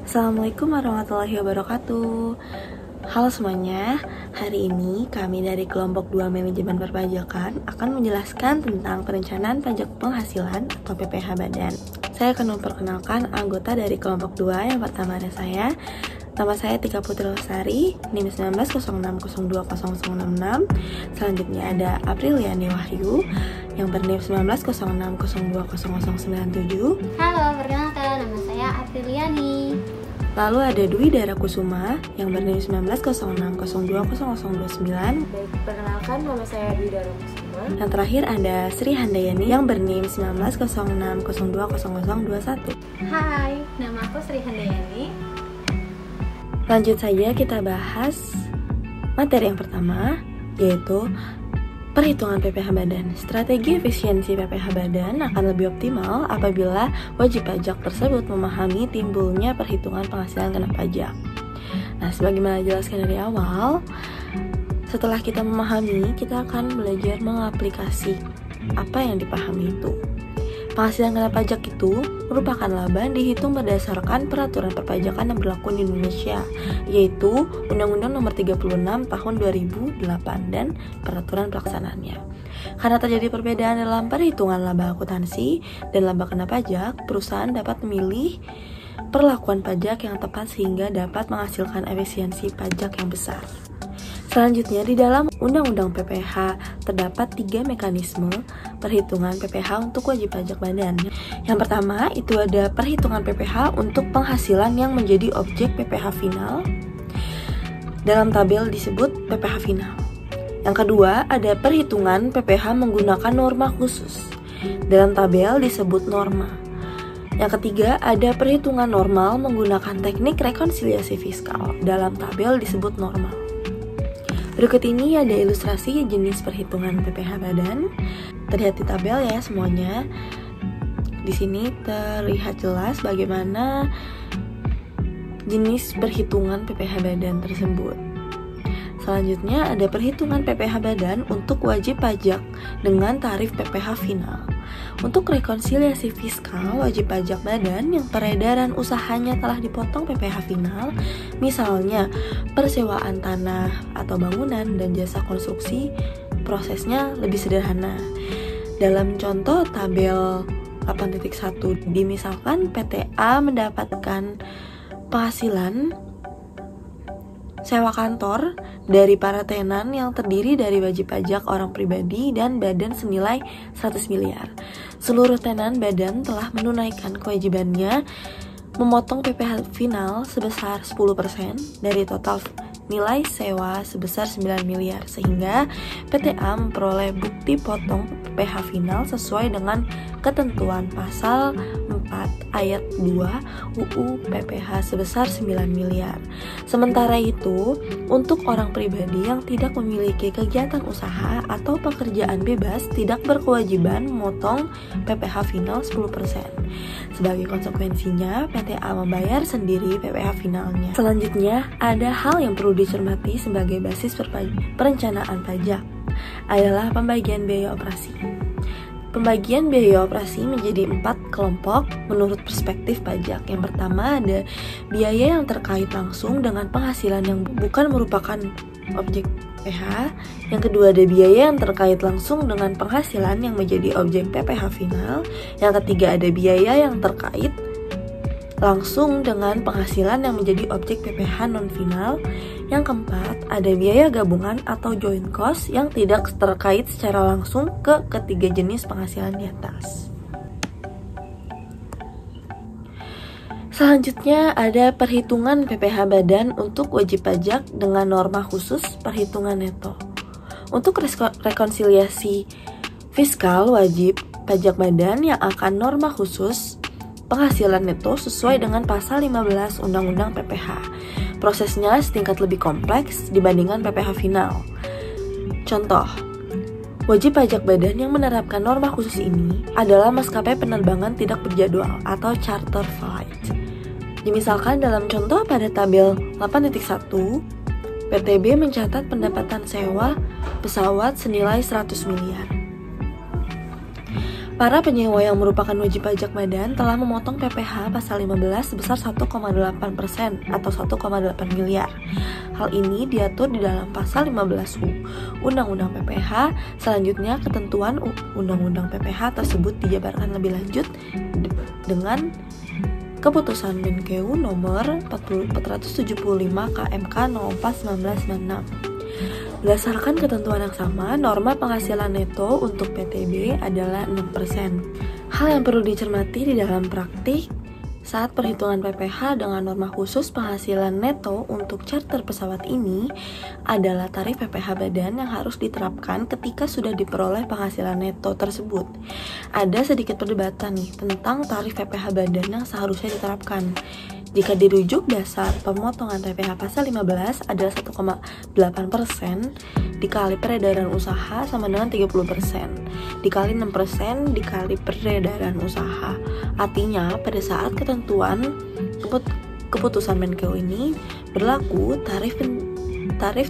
Assalamualaikum warahmatullahi wabarakatuh. Halo semuanya, hari ini kami dari kelompok 2 manajemen perpajakan akan menjelaskan tentang perencanaan pajak penghasilan atau PPh Badan. Saya akan memperkenalkan anggota dari kelompok 2. Yang pertama ada saya. Nama saya Tika Putri Lestari, NIM 1906020066. Selanjutnya ada Apriliani Wahyu yang berNIM 1906020097. Halo, perkenalkan nama saya Apriliani. Lalu ada Dwi Dara Kusuma yang berNIM 1906020029. Baik, perkenalkan nama saya Dwi Dara Kusuma. Yang terakhir ada Sri Handayani yang berNIM 1906020021. Hai, nama aku Sri Handayani. Lanjut saja kita bahas materi yang pertama, yaitu perhitungan PPh Badan. Strategi efisiensi PPh Badan akan lebih optimal apabila wajib pajak tersebut memahami timbulnya perhitungan penghasilan kena pajak. Nah, sebagaimana dijelaskan dari awal, setelah kita memahami, kita akan belajar mengaplikasi apa yang dipahami itu. Penghasilan kena pajak itu merupakan laba dihitung berdasarkan peraturan perpajakan yang berlaku di Indonesia, yaitu Undang-Undang Nomor 36 Tahun 2008 dan peraturan pelaksanaannya. Karena terjadi perbedaan dalam perhitungan laba akuntansi dan laba kena pajak, perusahaan dapat memilih perlakuan pajak yang tepat sehingga dapat menghasilkan efisiensi pajak yang besar. Selanjutnya, di dalam Undang-Undang PPh terdapat 3 mekanisme perhitungan PPh untuk wajib pajak badan. Yang pertama, itu ada perhitungan PPh untuk penghasilan yang menjadi objek PPh final. Dalam tabel disebut PPh final. Yang kedua, ada perhitungan PPh menggunakan norma khusus. Dalam tabel disebut norma. Yang ketiga, ada perhitungan normal menggunakan teknik rekonsiliasi fiskal. Dalam tabel disebut normal. Berikut ini ada ilustrasi jenis perhitungan PPh Badan. Terlihat di tabel ya semuanya. Di sini terlihat jelas bagaimana jenis perhitungan PPh Badan tersebut. Selanjutnya ada perhitungan PPh Badan untuk wajib pajak dengan tarif PPh final. Untuk rekonsiliasi fiskal wajib pajak badan yang peredaran usahanya telah dipotong PPh final, misalnya persewaan tanah atau bangunan dan jasa konstruksi, prosesnya lebih sederhana. Dalam contoh tabel 8.1, dimisalkan PT A mendapatkan penghasilan sewa kantor dari para tenan yang terdiri dari wajib pajak orang pribadi dan badan senilai 100 miliar. Seluruh tenan badan telah menunaikan kewajibannya memotong PPh final sebesar 10% dari total nilai sewa sebesar 9 miliar sehingga PT A memperoleh bukti potong PPh final sesuai dengan ketentuan pasal 4 ayat 2 UU PPh sebesar 9 miliar. Sementara itu, untuk orang pribadi yang tidak memiliki kegiatan usaha atau pekerjaan bebas tidak berkewajiban memotong PPh final 10%. Sebagai konsekuensinya, PT A membayar sendiri PPh finalnya. Selanjutnya, ada hal yang perlu dicermati sebagai basis perencanaan pajak adalah pembagian biaya operasi. Pembagian biaya operasi menjadi 4 kelompok menurut perspektif pajak. Yang pertama ada biaya yang terkait langsung dengan penghasilan yang bukan merupakan objek PPh. Yang kedua ada biaya yang terkait langsung dengan penghasilan yang menjadi objek PPh final. Yang ketiga ada biaya yang terkait langsung dengan penghasilan yang menjadi objek PPh non-final. Yang keempat, ada biaya gabungan atau joint cost yang tidak terkait secara langsung ke ketiga jenis penghasilan di atas. Selanjutnya ada perhitungan PPh Badan untuk wajib pajak dengan norma khusus perhitungan neto. Untuk rekonsiliasi fiskal wajib pajak badan yang akan norma khusus penghasilan neto sesuai dengan pasal 15 Undang-Undang PPh. Prosesnya setingkat lebih kompleks dibandingkan PPh final. Contoh, wajib pajak badan yang menerapkan norma khusus ini adalah maskapai penerbangan tidak berjadwal atau charter flight. Dimisalkan dalam contoh pada tabel 8.1, PTB mencatat pendapatan sewa pesawat senilai 100 miliar. Para penyewa yang merupakan wajib pajak badan telah memotong PPh pasal 15 sebesar 1,8% atau 1,8 miliar. Hal ini diatur di dalam pasal 15U Undang-Undang PPh. Selanjutnya, ketentuan Undang-Undang PPh tersebut dijabarkan lebih lanjut dengan Keputusan Menkeu nomor 475 KMK 04/1996. Berdasarkan ketentuan yang sama, norma penghasilan neto untuk PTB adalah 6%. Hal yang perlu dicermati di dalam praktik saat perhitungan PPh dengan norma khusus penghasilan neto untuk charter pesawat ini adalah tarif PPh badan yang harus diterapkan ketika sudah diperoleh penghasilan neto tersebut. Ada sedikit perdebatan nih tentang tarif PPh badan yang seharusnya diterapkan. Jika dirujuk dasar pemotongan PPh pasal 15 adalah 1,8% dikali peredaran usaha sama dengan 30%, dikali 6% dikali peredaran usaha. Artinya pada saat ketentuan keputusan Menkeu ini berlaku, tarif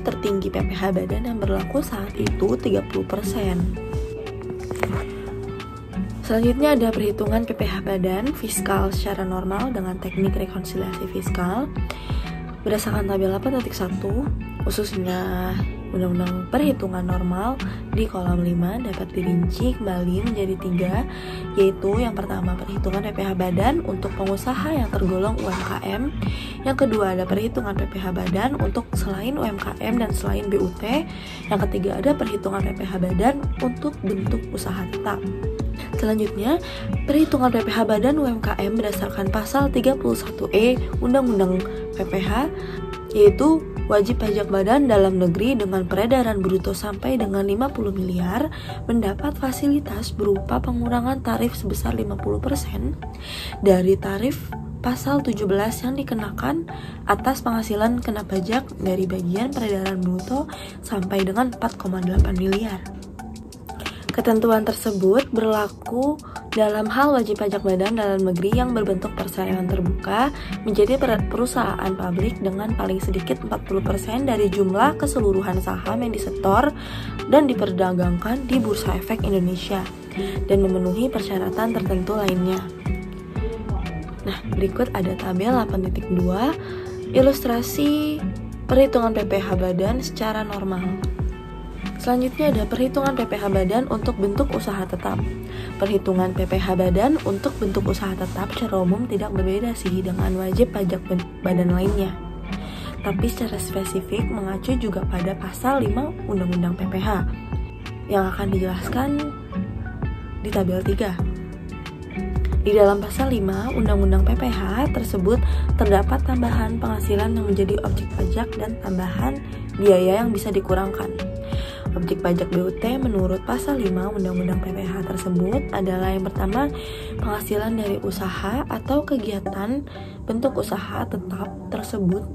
tertinggi PPh badan yang berlaku saat itu 30%. Selanjutnya ada perhitungan PPh badan fiskal secara normal dengan teknik rekonsiliasi fiskal. Berdasarkan tabel 8.1, khususnya Undang-Undang Perhitungan Normal di kolom 5 dapat dirinci kembali menjadi 3, yaitu yang pertama perhitungan PPh badan untuk pengusaha yang tergolong UMKM, yang kedua ada perhitungan PPh badan untuk selain UMKM dan selain BUT, yang ketiga ada perhitungan PPh badan untuk bentuk usaha tetap. Selanjutnya, perhitungan PPh badan UMKM berdasarkan pasal 31E Undang-Undang PPh, yaitu wajib pajak badan dalam negeri dengan peredaran bruto sampai dengan 50 miliar mendapat fasilitas berupa pengurangan tarif sebesar 50% dari tarif pasal 17 yang dikenakan atas penghasilan kena pajak dari bagian peredaran bruto sampai dengan 4,8 miliar. Ketentuan tersebut berlaku dalam hal wajib pajak badan dalam negeri yang berbentuk persaingan terbuka menjadi perusahaan pabrik dengan paling sedikit 40% dari jumlah keseluruhan saham yang disetor dan diperdagangkan di Bursa Efek Indonesia dan memenuhi persyaratan tertentu lainnya. Nah, berikut ada tabel 8.2 ilustrasi perhitungan PPh badan secara normal. Selanjutnya ada perhitungan PPh badan untuk bentuk usaha tetap. Perhitungan PPh badan untuk bentuk usaha tetap secara umum tidak berbeda sih dengan wajib pajak badan lainnya. Tapi secara spesifik mengacu juga pada pasal 5 Undang-Undang PPh yang akan dijelaskan di tabel 3. Di dalam pasal 5 Undang-Undang PPh tersebut terdapat tambahan penghasilan yang menjadi objek pajak dan tambahan biaya yang bisa dikurangkan. Objek pajak BUT menurut pasal 5 Undang-Undang PPh tersebut adalah yang pertama, penghasilan dari usaha atau kegiatan bentuk usaha tetap tersebut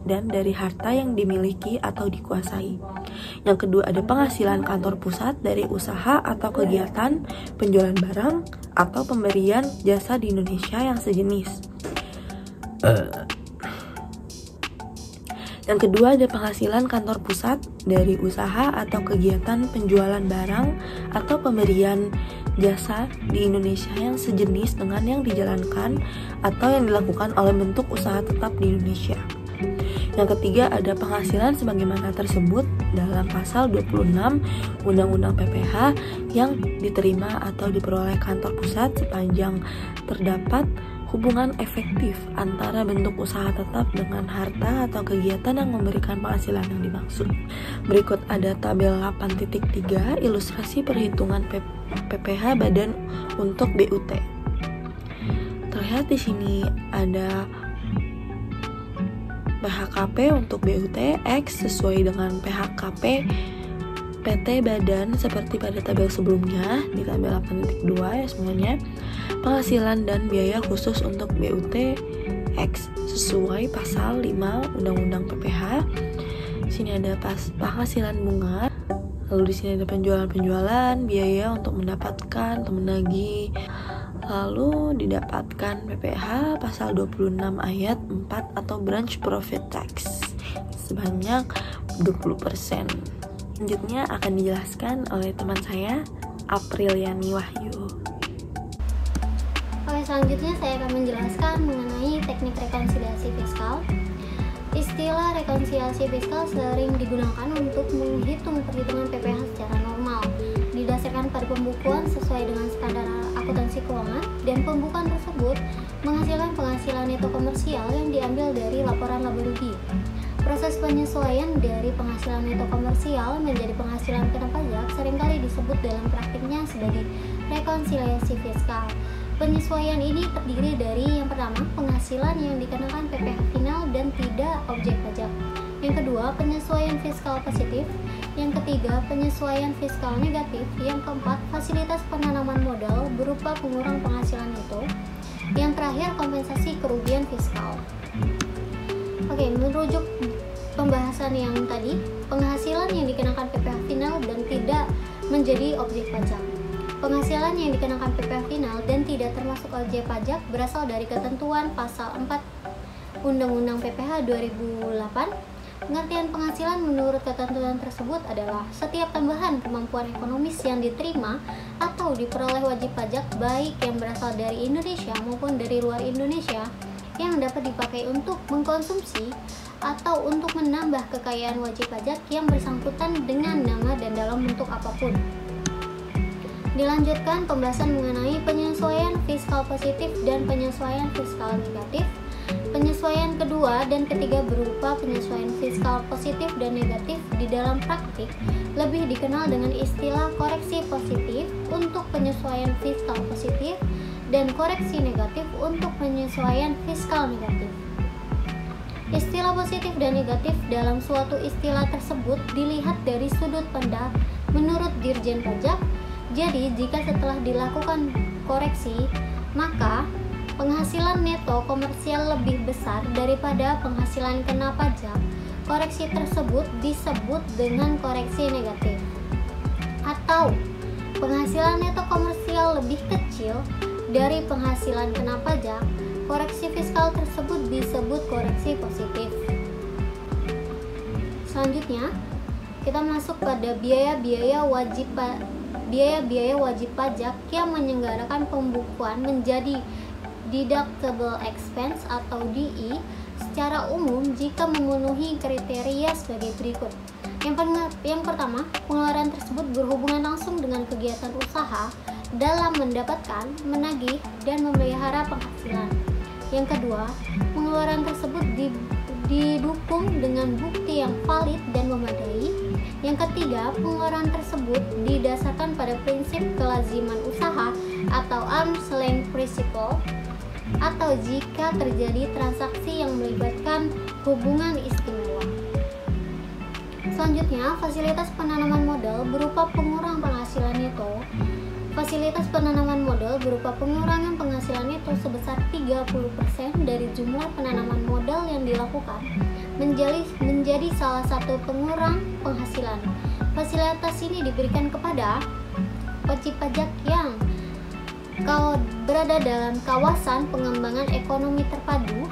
dan dari harta yang dimiliki atau dikuasai. Yang kedua ada penghasilan kantor pusat dari usaha atau kegiatan penjualan barang atau pemberian jasa di Indonesia yang sejenis. Yang kedua ada penghasilan kantor pusat dari usaha atau kegiatan penjualan barang atau pemberian jasa di Indonesia yang sejenis dengan yang dijalankan atau yang dilakukan oleh bentuk usaha tetap di Indonesia. Yang ketiga ada penghasilan sebagaimana tersebut dalam pasal 26 Undang-Undang PPh yang diterima atau diperoleh kantor pusat sepanjang terdapat hubungan efektif antara bentuk usaha tetap dengan harta atau kegiatan yang memberikan penghasilan yang dimaksud. Berikut ada tabel 8.3 ilustrasi perhitungan PPh badan untuk BUT. Terlihat di sini ada PHKP untuk BUT X sesuai dengan PHKP PT badan seperti pada tabel sebelumnya di tabel 8.2 ya semuanya. Penghasilan dan biaya khusus untuk BUT X sesuai pasal 5 Undang-Undang PPh. Di sini ada penghasilan bunga. Lalu di sini ada penjualan, biaya untuk mendapatkan atau menagih. Lalu didapatkan PPh pasal 26 ayat 4 atau branch profit tax sebanyak 20%. Selanjutnya akan dijelaskan oleh teman saya Apriliani Wahyu. Selanjutnya saya akan menjelaskan mengenai teknik rekonsiliasi fiskal. Istilah rekonsiliasi fiskal sering digunakan untuk menghitung perhitungan PPh secara normal, didasarkan pada pembukuan sesuai dengan standar akuntansi keuangan, dan pembukuan tersebut menghasilkan penghasilan neto komersial yang diambil dari laporan laba rugi. Proses penyesuaian dari penghasilan neto komersial menjadi penghasilan kena pajak seringkali disebut dalam praktiknya sebagai rekonsiliasi fiskal. Penyesuaian ini terdiri dari yang pertama, penghasilan yang dikenakan PPh final dan tidak objek pajak. Yang kedua, penyesuaian fiskal positif. Yang ketiga, penyesuaian fiskal negatif. Yang keempat, fasilitas penanaman modal berupa pengurang penghasilan itu. Yang terakhir, kompensasi kerugian fiskal. Oke, merujuk pembahasan yang tadi, penghasilan yang dikenakan PPh final dan tidak menjadi objek pajak. Penghasilan yang dikenakan PPh final dan tidak termasuk objek pajak berasal dari ketentuan pasal 4 Undang-Undang PPh 2008. Pengertian penghasilan menurut ketentuan tersebut adalah setiap tambahan kemampuan ekonomis yang diterima atau diperoleh wajib pajak baik yang berasal dari Indonesia maupun dari luar Indonesia yang dapat dipakai untuk mengkonsumsi atau untuk menambah kekayaan wajib pajak yang bersangkutan dengan nama dan dalam bentuk apapun. Dilanjutkan pembahasan mengenai penyesuaian fiskal positif dan penyesuaian fiskal negatif. Penyesuaian kedua dan ketiga berupa penyesuaian fiskal positif dan negatif di dalam praktik lebih dikenal dengan istilah koreksi positif untuk penyesuaian fiskal positif dan koreksi negatif untuk penyesuaian fiskal negatif. Istilah positif dan negatif dalam suatu istilah tersebut dilihat dari sudut pandang menurut Dirjen Pajak. Jadi, jika setelah dilakukan koreksi, maka penghasilan neto komersial lebih besar daripada penghasilan kena pajak, koreksi tersebut disebut dengan koreksi negatif. Atau, penghasilan neto komersial lebih kecil dari penghasilan kena pajak, koreksi fiskal tersebut disebut koreksi positif. Selanjutnya, kita masuk pada biaya-biaya wajib pajak yang menyelenggarakan pembukuan menjadi deductible expense atau DE secara umum jika memenuhi kriteria sebagai berikut. Yang pertama, pengeluaran tersebut berhubungan langsung dengan kegiatan usaha dalam mendapatkan, menagih, dan memelihara penghasilan. Yang kedua, pengeluaran tersebut didukung dengan bukti yang valid dan memadai. Yang ketiga, pengeluaran tersebut didasarkan pada prinsip kelaziman usaha atau arm's length principle, atau jika terjadi transaksi yang melibatkan hubungan istimewa. Selanjutnya, fasilitas penanaman modal berupa pengurang penghasilan neto. Fasilitas penanaman modal berupa pengurangan penghasilan neto sebesar 30% dari jumlah penanaman modal yang dilakukan menjadi salah satu pengurang penghasilan. Fasilitas ini diberikan kepada wajib pajak yang berada dalam kawasan pengembangan ekonomi terpadu.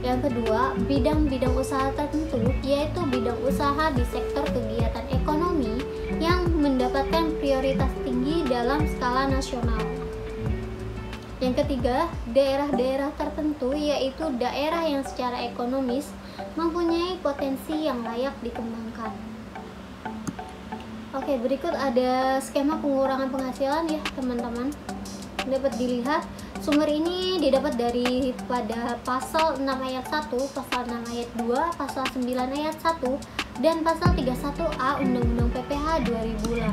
Yang kedua, bidang-bidang usaha tertentu, yaitu bidang usaha di sektor kegiatan ekonomi yang mendapatkan prioritas tinggi dalam skala nasional. Yang ketiga, daerah-daerah tertentu, yaitu daerah yang secara ekonomis mempunyai potensi yang layak dikembangkan. Oke, berikut ada skema pengurangan penghasilan ya teman-teman. Dapat dilihat, sumber ini didapat dari pada pasal 6 ayat 1, pasal 6 ayat 2, pasal 9 ayat 1, dan pasal 31A Undang-Undang PPh 2008.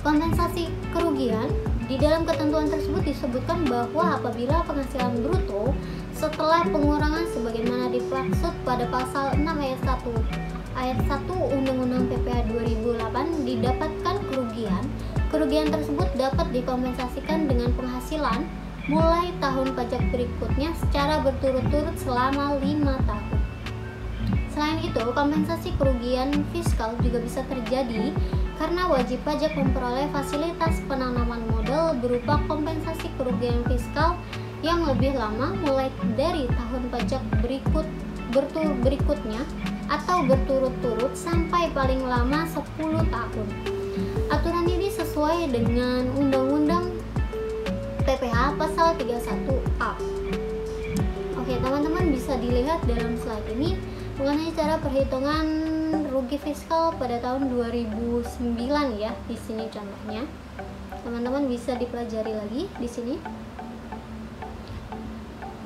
Kompensasi kerugian. Di dalam ketentuan tersebut disebutkan bahwa apabila penghasilan bruto setelah pengurangan sebagaimana dimaksud pada pasal 6 ayat 1 Undang-Undang PPh 2008 didapatkan kerugian tersebut dapat dikompensasikan dengan penghasilan mulai tahun pajak berikutnya secara berturut-turut selama 5 tahun. Selain itu, kompensasi kerugian fiskal juga bisa terjadi karena wajib pajak memperoleh fasilitas penanaman modal berupa kompensasi kerugian fiskal yang lebih lama mulai dari tahun pajak berikutnya atau berturut-turut sampai paling lama 10 tahun. Aturan ini sesuai dengan Undang-Undang PPh pasal 31A. Oke, teman-teman bisa dilihat dalam slide ini mengenai cara perhitungan rugi fiskal pada tahun 2009 ya. Di sini contohnya. Teman-teman bisa dipelajari lagi di sini.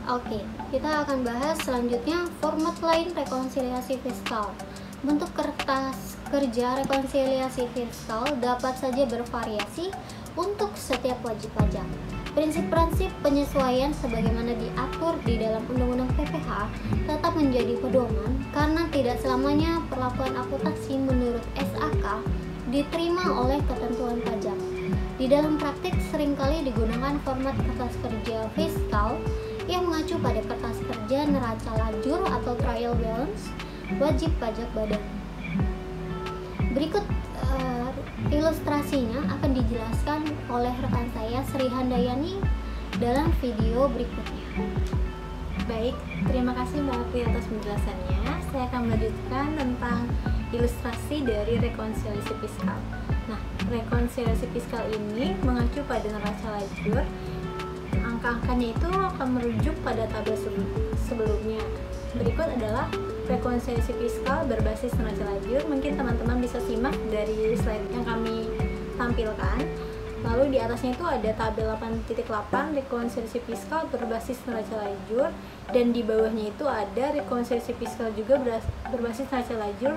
Oke, kita akan bahas selanjutnya format lain rekonsiliasi fiskal. Bentuk kertas kerja rekonsiliasi fiskal dapat saja bervariasi untuk setiap wajib pajak. Prinsip-prinsip penyesuaian sebagaimana diatur di dalam Undang-Undang PPh tetap menjadi pedoman karena tidak selamanya perlakuan akuntansi menurut SAK diterima oleh ketentuan pajak. Di dalam praktik seringkali digunakan format kertas kerja fiskal yang mengacu pada kertas kerja neraca lajur atau trial balance wajib pajak badan. Berikut ilustrasinya akan dijelaskan oleh rekan saya Sri Handayani dalam video berikutnya. Baik, terima kasih Mbak Apri atas penjelasannya. Saya akan melanjutkan tentang ilustrasi dari rekonsiliasi fiskal. Nah, rekonsiliasi fiskal ini mengacu pada neraca lajur. Angka-angkanya itu akan merujuk pada tabel sebelumnya. Berikut adalah rekonsiliasi fiskal berbasis neraca lajur. Mungkin teman-teman bisa simak dari slide yang kami tampilkan. Lalu di atasnya itu ada tabel 8.8 rekonsiliasi fiskal berbasis neraca lajur, dan di bawahnya itu ada rekonsiliasi fiskal juga berbasis neraca lajur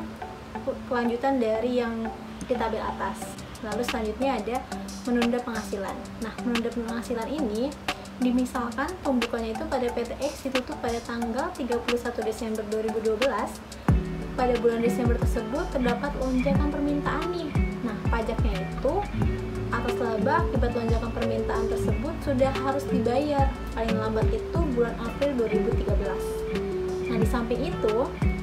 kelanjutan dari yang di tabel atas. Lalu selanjutnya ada menunda penghasilan. Nah, menunda penghasilan ini dimisalkan pembukanya itu pada PTX ditutup pada tanggal 31 Desember 2012. Pada bulan Desember tersebut terdapat lonjakan permintaan nih. Nah, pajaknya itu atas laba akibat lonjakan permintaan tersebut sudah harus dibayar paling lambat itu bulan April 2013. Nah, di samping itu,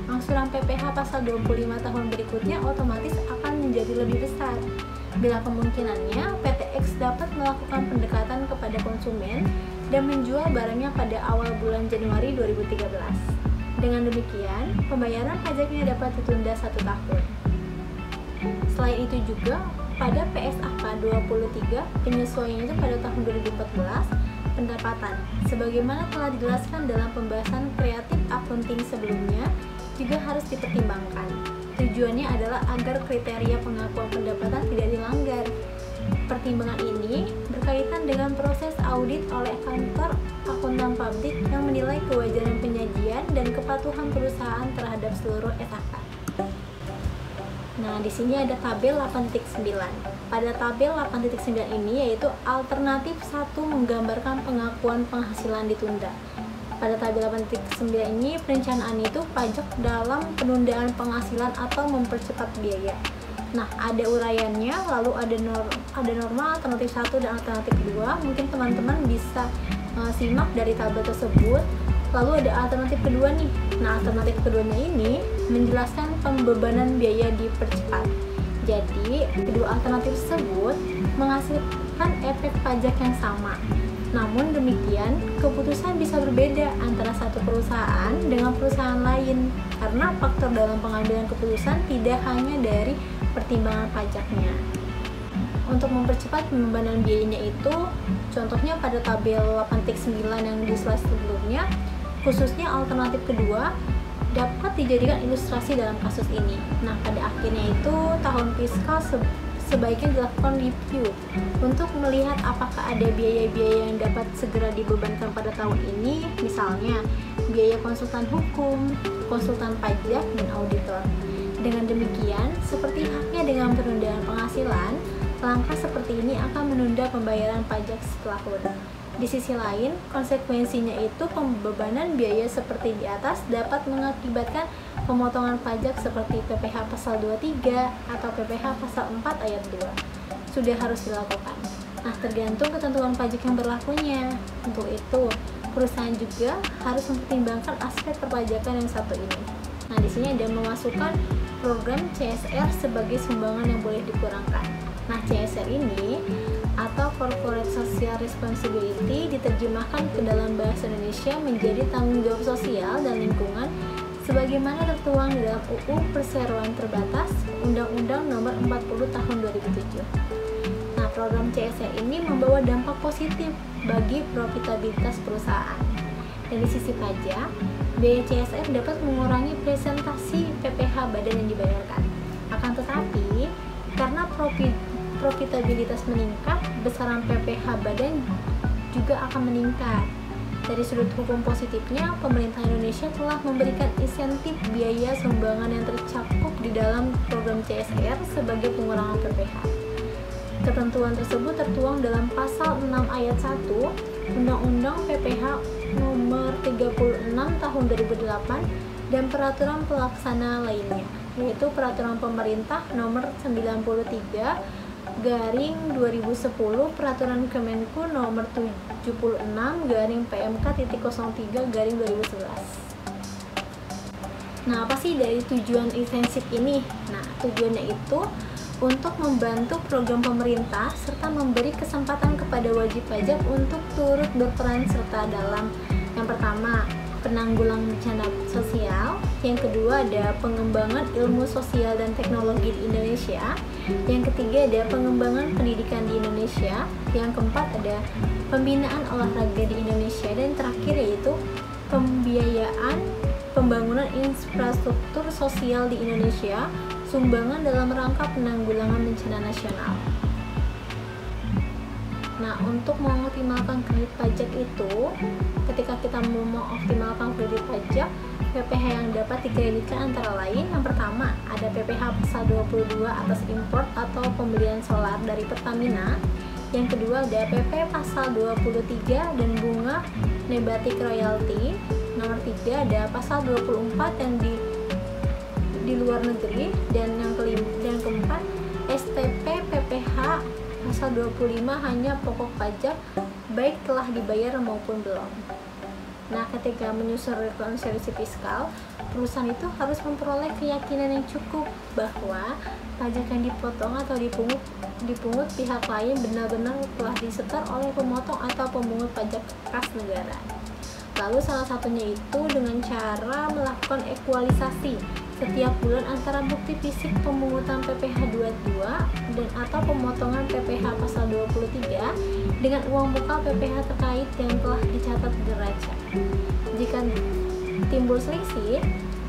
angsuran PPh pasal 25 tahun berikutnya otomatis akan menjadi lebih besar. Bila kemungkinannya PTX dapat melakukan pendekatan kepada konsumen dan menjual barangnya pada awal bulan Januari 2013. Dengan demikian, pembayaran pajaknya dapat ditunda 1 tahun. Selain itu juga, pada PSAK 23, penyesuaian itu pada tahun 2014, pendapatan, sebagaimana telah dijelaskan dalam pembahasan kreatif accounting sebelumnya, juga harus dipertimbangkan. Tujuannya adalah agar kriteria pengakuan pendapatan tidak dilanggar. Pertimbangan ini berkaitan dengan proses audit oleh kantor akuntan publik yang menilai kewajaran penyajian dan kepatuhan perusahaan terhadap seluruh SAK. Nah, di sini ada tabel 8.9. Pada tabel 8.9 ini yaitu alternatif 1 menggambarkan pengakuan penghasilan ditunda. Pada tabel 8.9 ini perencanaan itu pajak dalam penundaan penghasilan atau mempercepat biaya. Nah, ada uraiannya, lalu ada norma alternatif 1 dan alternatif 2. Mungkin teman-teman bisa simak dari tabel tersebut. Lalu ada alternatif kedua nih. Nah, alternatif keduanya ini menjelaskan pembebanan biaya dipercepat. Jadi, kedua alternatif tersebut menghasilkan efek pajak yang sama. Namun demikian, keputusan bisa berbeda antara satu perusahaan dengan perusahaan lain karena faktor dalam pengambilan keputusan tidak hanya dari pertimbangan pajaknya. Untuk mempercepat pembebanan biayanya itu, contohnya pada tabel 8.9 yang di slide sebelumnya, khususnya alternatif kedua dapat dijadikan ilustrasi dalam kasus ini. Nah, pada akhirnya itu tahun fiskal sebaiknya dilakukan review untuk melihat apakah ada biaya-biaya yang dapat segera dibebankan pada tahun ini, misalnya biaya konsultan hukum, konsultan pajak, dan auditor. Dengan demikian, seperti halnya dengan penundaan penghasilan, langkah seperti ini akan menunda pembayaran pajak setahun. Di sisi lain, konsekuensinya itu pembebanan biaya seperti di atas dapat mengakibatkan pemotongan pajak seperti PPh pasal 23 atau PPh pasal 4 ayat 2. Sudah harus dilakukan. Nah, tergantung ketentuan pajak yang berlakunya. Untuk itu, perusahaan juga harus mempertimbangkan aspek perpajakan yang satu ini. Nah, di sini ada memasukkan program CSR sebagai sumbangan yang boleh dikurangkan. Nah, CSR ini atau Corporate Social Responsibility diterjemahkan ke dalam bahasa Indonesia menjadi tanggung jawab sosial dan lingkungan sebagaimana tertuang di dalam UU Perseroan Terbatas Undang-Undang Nomor 40 Tahun 2007. Nah, program CSR ini membawa dampak positif bagi profitabilitas perusahaan. Dan di sisi pajak, biaya CSR dapat mengurangi presentasi PPh badan yang dibayarkan. Akan tetapi, karena profitabilitas meningkat, besaran PPh badan juga akan meningkat. Dari sudut hukum positifnya, pemerintah Indonesia telah memberikan insentif biaya sumbangan yang tercakup di dalam program CSR sebagai pengurangan PPh. Ketentuan tersebut tertuang dalam pasal 6 ayat 1 Undang-Undang PPh nomor 36 tahun 2008 dan peraturan pelaksana lainnya, yaitu peraturan pemerintah nomor 93 garing 2010, peraturan Kemenku nomor 76 garing PMK.03 garing 2011. Nah, apa sih dari tujuan intensif ini? Nah, tujuannya itu untuk membantu program pemerintah serta memberi kesempatan kepada wajib pajak untuk turut berperan serta dalam yang pertama, penanggulangan bencana sosial, yang kedua ada pengembangan ilmu sosial dan teknologi di Indonesia, yang ketiga ada pengembangan pendidikan di Indonesia, yang keempat ada pembinaan olahraga di Indonesia, dan terakhir yaitu pembiayaan pembangunan infrastruktur sosial di Indonesia, sumbangan dalam rangka penanggulangan bencana nasional. Nah, untuk mengoptimalkan kredit pajak itu, ketika kita mau mengoptimalkan kredit pajak, PPh yang dapat dikreditkan antara lain, yang pertama ada PPh pasal 22 atas import atau pembelian solar dari Pertamina, yang kedua ada PP pasal 23 dan bunga nebatik royalti, nomor 3 ada pasal 24 yang di luar negeri, dan yang keempat STP PPh pasal 25 hanya pokok pajak baik telah dibayar maupun belum. Nah, ketika menyusun rekonsiliasi fiskal, perusahaan itu harus memperoleh keyakinan yang cukup bahwa pajak yang dipotong atau dipungut pihak lain benar-benar telah disetor oleh pemotong atau pemungut pajak kas negara. Lalu salah satunya itu dengan cara melakukan ekualisasi setiap bulan antara bukti fisik pemungutan PPh 22 dan atau pemotongan PPh pasal 23 dengan uang muka PPh terkait yang telah dicatat neraca. Jika timbul selisih,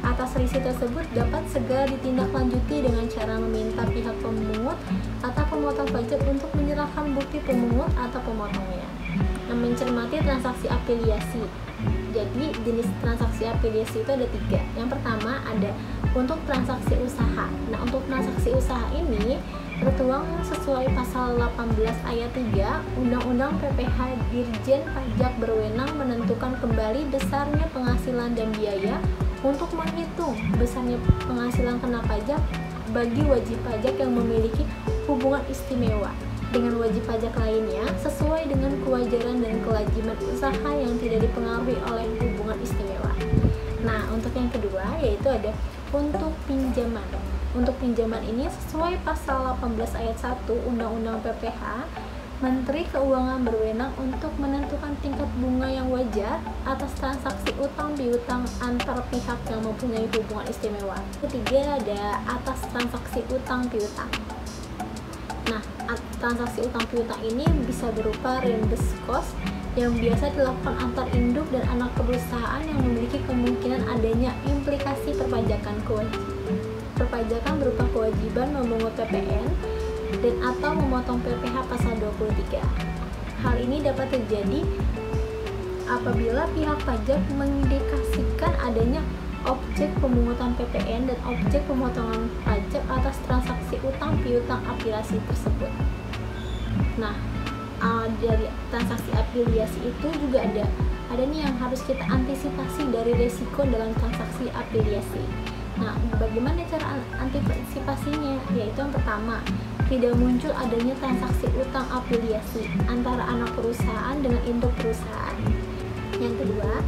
atas selisih tersebut dapat segera ditindaklanjuti dengan cara meminta pihak pemungut atau pemotong pajak untuk menyerahkan bukti pemungut atau pemotongnya. Nah, mencermati transaksi afiliasi. Jadi jenis transaksi afiliasi itu ada 3. Yang pertama ada untuk transaksi usaha. Nah, untuk transaksi usaha ini tertuang sesuai pasal 18 ayat 3 Undang-Undang PPh, Dirjen Pajak berwenang menentukan kembali besarnya penghasilan dan biaya untuk menghitung besarnya penghasilan kena pajak bagi wajib pajak yang memiliki hubungan istimewa dengan wajib pajak lainnya sesuai dengan kewajaran dan kelaziman usaha yang tidak dipengaruhi oleh hubungan istimewa. Nah, untuk yang kedua yaitu ada untuk pinjaman. Untuk pinjaman ini sesuai pasal 18 ayat 1 Undang-Undang PPh, Menteri Keuangan berwenang untuk menentukan tingkat bunga yang wajar atas transaksi utang piutang antar pihak yang mempunyai hubungan istimewa. Ketiga ada atas transaksi utang piutang. Nah, transaksi utang piutang ini bisa berupa reimbursed cost yang biasa dilakukan antar induk dan anak perusahaan yang memiliki kemungkinan adanya implikasi perpajakan perpajakan berupa kewajiban memungut PPN dan atau memotong PPh pasal 23. Hal ini dapat terjadi apabila pihak pajak mengindikasikan adanya objek pemungutan PPN dan objek pemotongan pajak atas transaksi utang piutang afiliasi tersebut. Nah, dari transaksi afiliasi itu juga ada nih yang harus kita antisipasi dari resiko dalam transaksi afiliasi. Nah, bagaimana cara antisipasinya? Yaitu yang pertama, tidak muncul adanya transaksi utang afiliasi antara anak perusahaan dengan induk perusahaan. Yang kedua,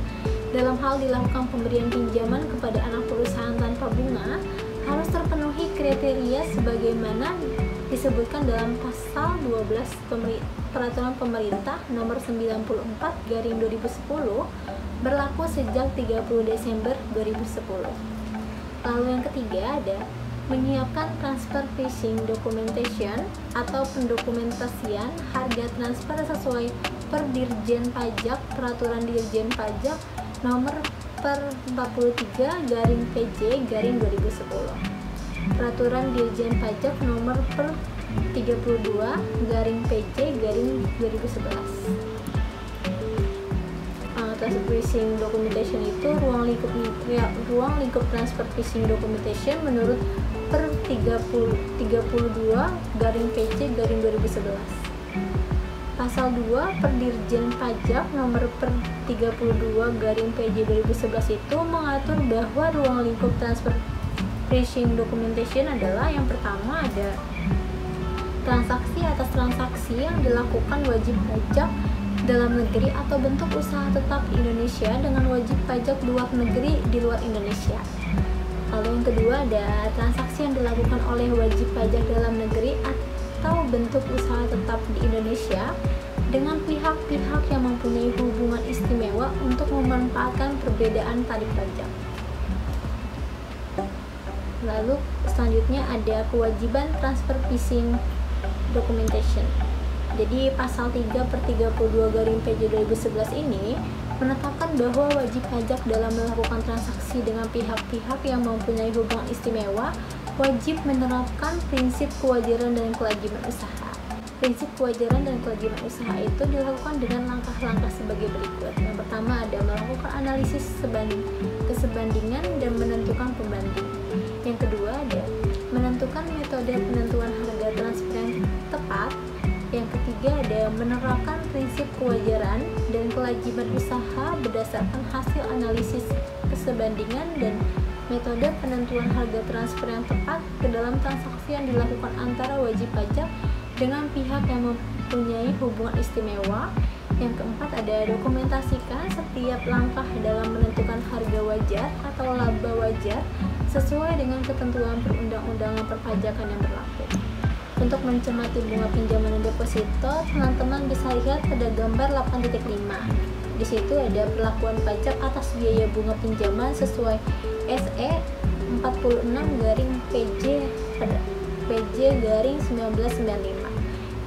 dalam hal dilakukan pemberian pinjaman kepada anak perusahaan tanpa bunga, harus terpenuhi kriteria sebagaimana disebutkan dalam pasal 12 Peraturan Pemerintah nomor 94/2010 berlaku sejak 30 Desember 2010. Lalu yang ketiga ada menyiapkan transfer pricing documentation atau pendokumentasian harga transfer sesuai per Dirjen Pajak Peraturan Dirjen Pajak nomor per 43/PJ/2010. Peraturan Dirjen Pajak nomor per 32/PJ/2011. Transfer pricing documentation itu ruang lingkup transfer pricing documentation menurut per 32/PJ/2011. Pasal 2 per Dirjen Pajak nomor per 32/PJ/2011 itu mengatur bahwa ruang lingkup transfer pricing documentation adalah yang pertama ada transaksi atas transaksi yang dilakukan wajib pajak dalam negeri atau bentuk usaha tetap di Indonesia dengan wajib pajak luar negeri di luar Indonesia. Lalu yang kedua ada transaksi yang dilakukan oleh wajib pajak dalam negeri atau bentuk usaha tetap di Indonesia dengan pihak-pihak yang mempunyai hubungan istimewa untuk memanfaatkan perbedaan tarif pajak. Lalu selanjutnya ada kewajiban transfer pricing documentation. Jadi pasal 3/32/PJ/2011 ini menetapkan bahwa wajib pajak dalam melakukan transaksi dengan pihak-pihak yang mempunyai hubungan istimewa wajib menerapkan prinsip kewajaran dan kewajiban usaha. Prinsip kewajaran dan kewajiban usaha itu dilakukan dengan langkah-langkah sebagai berikut. Yang pertama ada melakukan analisis kesebandingan dan menentukan pembanding. Yang kedua ada menentukan metode penentuan harga transfer yang tepat. Yang ketiga ada menerapkan prinsip kewajaran dan kewajiban usaha berdasarkan hasil analisis kesebandingan dan metode penentuan harga transfer yang tepat ke dalam transaksi yang dilakukan antara wajib pajak dengan pihak yang mempunyai hubungan istimewa. Yang keempat ada dokumentasikan setiap langkah dalam menentukan harga wajar atau laba wajar sesuai dengan ketentuan perundang-undangan perpajakan yang berlaku. Untuk mencermati bunga pinjaman dan deposito, teman-teman bisa lihat pada gambar 8.5. Di situ ada perlakuan pajak atas biaya bunga pinjaman sesuai SE 46/PJ/1995.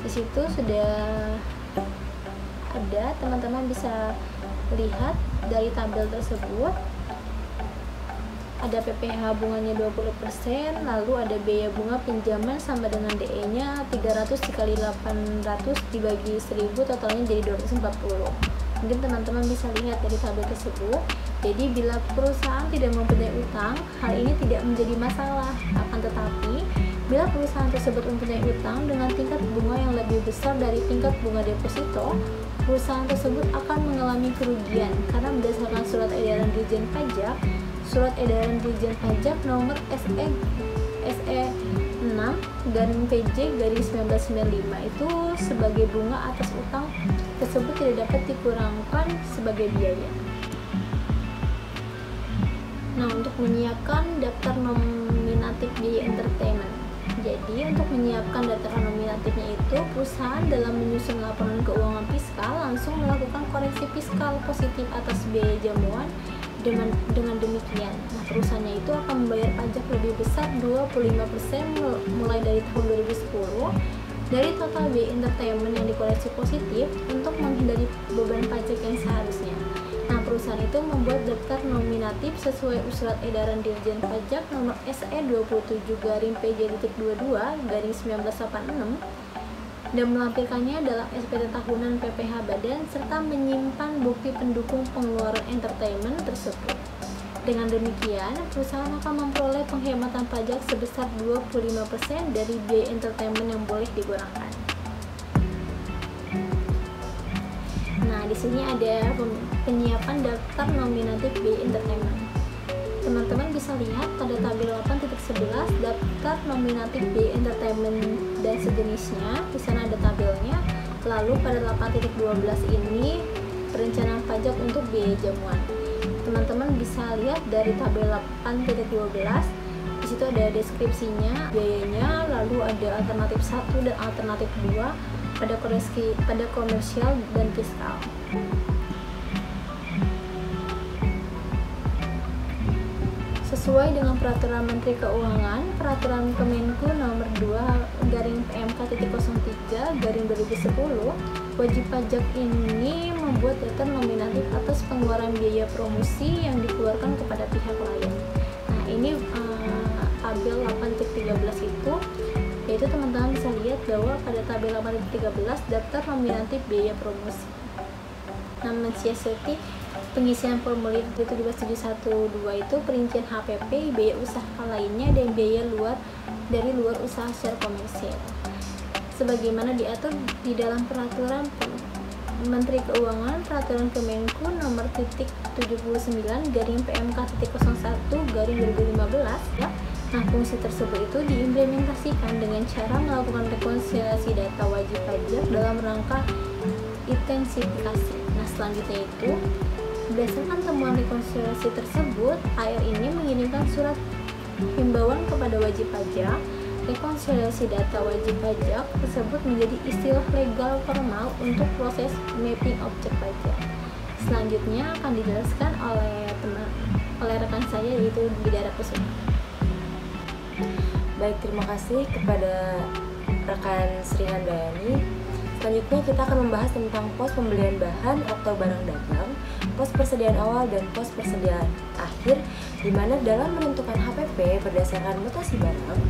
Di situ sudah ada, teman-teman bisa lihat dari tabel tersebut. Ada PPh bunganya 20%, lalu ada biaya bunga pinjaman sama dengan DE-nya 300 dikali 800 dibagi 1000, totalnya jadi 240. Mungkin teman-teman bisa lihat dari tabel tersebut. Jadi bila perusahaan tidak mempunyai utang, hal ini tidak menjadi masalah. Akan tetapi, bila perusahaan tersebut mempunyai utang dengan tingkat bunga yang lebih besar dari tingkat bunga deposito, perusahaan tersebut akan mengalami kerugian karena berdasarkan surat edaran Dirjen Pajak nomor SE 6/PJ/1995 itu sebagai bunga atas utang tersebut tidak dapat dikurangkan sebagai biaya. Nah, untuk menyiapkan daftar nominatif biaya entertainment. Jadi, untuk menyiapkan daftar nominatifnya itu, perusahaan dalam menyusun laporan keuangan fiskal langsung melakukan koreksi fiskal positif atas biaya jamuan. Dengan demikian, perusahaannya itu akan membayar pajak lebih besar 25% mulai dari tahun 2010 dari total biaya entertainment yang dikoreksi positif untuk menghindari beban pajak yang seharusnya. Nah, perusahaan itu membuat daftar nominatif sesuai surat edaran Dirjen Pajak nomor SE 27/PJ.22/1986 dan melampirkannya dalam SPT tahunan PPh Badan serta menyimpan bukti pendukung pengeluaran entertainment tersebut. Dengan demikian, perusahaan akan memperoleh penghematan pajak sebesar 25% dari biaya entertainment yang boleh digunakan. Nah, di sini ada penyiapan daftar nominatif biaya entertainment. Teman-teman bisa lihat pada tabel 8.11 daftar nominatif biaya entertainment dan sejenisnya. Di sana ada tabelnya. Lalu pada 8.12 ini perencanaan pajak untuk biaya jamuan. Teman-teman bisa lihat dari tabel 8.12. Di situ ada deskripsinya, biayanya, lalu ada alternatif 1 dan alternatif 2 pada komersial dan fiskal. Sesuai dengan Peraturan Menteri Keuangan, Peraturan Kemenku Nomor 2/PMK.03/2010, wajib pajak ini membuat daftar nominatif atas pengeluaran biaya promosi yang dikeluarkan kepada pihak lain. Nah, ini tabel 8.13 itu, yaitu teman-teman bisa lihat bahwa pada tabel 8.13 daftar nominatif biaya promosi. Nah, mensiasati pengisian formulir 17712 itu perincian HPP, biaya usaha lainnya, dan biaya luar usaha secara komersial. Sebagaimana diatur di dalam Peraturan Menteri Keuangan, Peraturan Kemenku Nomor 79/PMK.01/2015 ya. Nah, fungsi tersebut itu diimplementasikan dengan cara melakukan rekonsiliasi data wajib pajak dalam rangka intensifikasi. Nah, selanjutnya itu, berdasarkan temuan rekonsiliasi tersebut, AR ini mengirimkan surat himbauan kepada wajib pajak. Rekonsiliasi data wajib pajak tersebut menjadi istilah legal formal untuk proses mapping objek pajak. Selanjutnya akan dijelaskan oleh rekan saya, yaitu Bidara Kusuma. Baik, terima kasih kepada rekan Sri Handayani. Selanjutnya kita akan membahas tentang pos pembelian bahan atau barang dagang, pos persediaan awal dan pos persediaan akhir, di mana dalam menentukan HPP berdasarkan mutasi barang,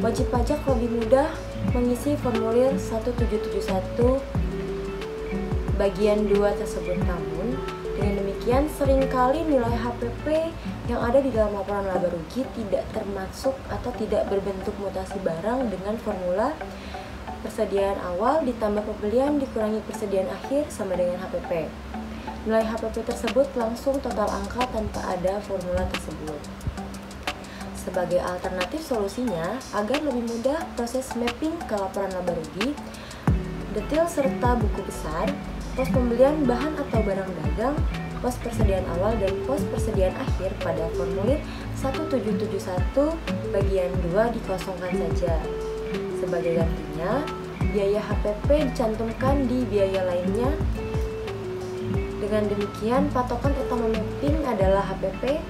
wajib pajak lebih mudah mengisi formulir 1771 bagian 2 tersebut. Namun, dengan demikian seringkali nilai HPP yang ada di dalam laporan laba rugi tidak termasuk atau tidak berbentuk mutasi barang dengan formula persediaan awal ditambah pembelian dikurangi persediaan akhir sama dengan HPP. Nilai HPP tersebut langsung total angka tanpa ada formula tersebut. Sebagai alternatif solusinya, agar lebih mudah proses mapping ke laporan laba rugi, detail serta buku besar, pos pembelian bahan atau barang dagang, pos persediaan awal dan pos persediaan akhir pada formulir 1771 bagian 2 dikosongkan saja. Sebagai gantinya, biaya HPP dicantumkan di biaya lainnya. Dengan demikian, patokan utama mapping adalah HPP,